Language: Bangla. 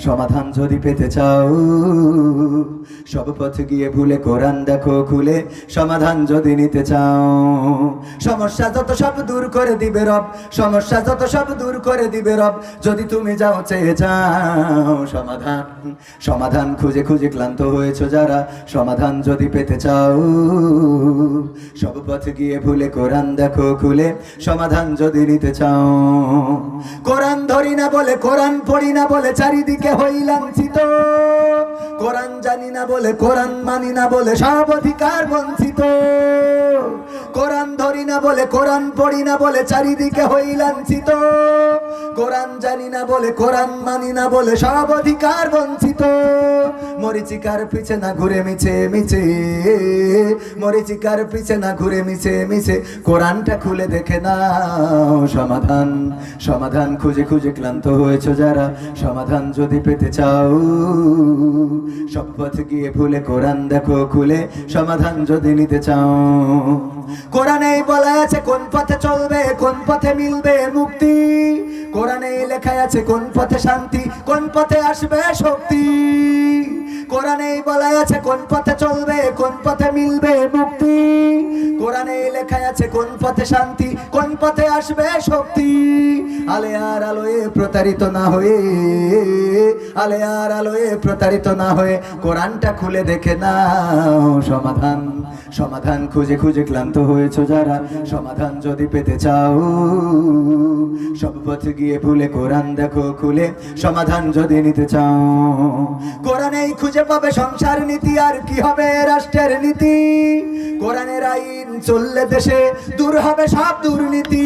সমাধান যদি পেতে চাও সব পথ গিয়ে ভুলে কোরআন দেখো খুলে সমাধান যদি নিতে চাও সমস্যা যত সব দূর করে দিবে রব সমস্যা যত সব দূর করে দিবে রব যদি তুমি যাও চেয়ে যাও সমাধান সমাধান খুঁজে খুঁজে ক্লান্ত হয়েছো যারা সমাধান যদি পেতে চাও সব পথ গিয়ে ভুলে কোরআন দেখো খুলে সমাধান যদি নিতে চাও কোরআন ধরি না বলে কোরআন পড়ি না বলে চারিদিকে হই লাঞ্ছিত কোরআন জানি না বলে কোরআন মানি না বলে সব অধিকার বঞ্চিত কোরআন ধরি না বলে কোরআন পড়ি না বলে চারিদিকে হই লাঞ্ছিত কোরআন জানি না বলে কোরআন মানি না বলে সব অধিকার বঞ্চিত মরিচিকার পিছে না ঘুরে মিছে মিছে মরিচিকার পিছে না ঘুরে মিছে মিছে কোরআনটা খুলে দেখে নাও সমাধান সমাধান খুঁজে খুঁজে ক্লান্ত হয়েছো যারা সমাধান যদি পেতে চাও সব পথ গিয়ে ভুলে কোরআন দেখো খুলে সমাধান যদি নিতে চাও কোরআনেই বলা আছে কোন পথে চলবে কোন পথে মিলবে মুক্তি কোরআনেই লেখা আছে কোন পথে শান্তি কোন পথে আসবে শক্তি কোরআনেই বলা আছে কোন পথে চলবে কোন পথে মিলবে মুক্তি কোরআনেই লেখা আছে কোন পথে শান্তি কোন পথে আসবে শক্তি আলে আর আলোয় প্রতারিত না হয়ে আলে আর আলোয় প্রতারিত না হয়ে কোরআনটা খুলে দেখে নাও সমাধান সমাধান খুঁজে খুঁজে ক্লান্ত হয়েছো যারা সমাধান যদি পেতে চাও সব পথ গিয়ে ভুলে কোরআন দেখো খুলে সমাধান যদি নিতে চাও কোরআনেই খুঁজে পাবে সংসার নীতি আর কি হবে রাষ্ট্রের নীতি কোরআনের আইন চললে দেশে দূর হবে সব দুর্নীতি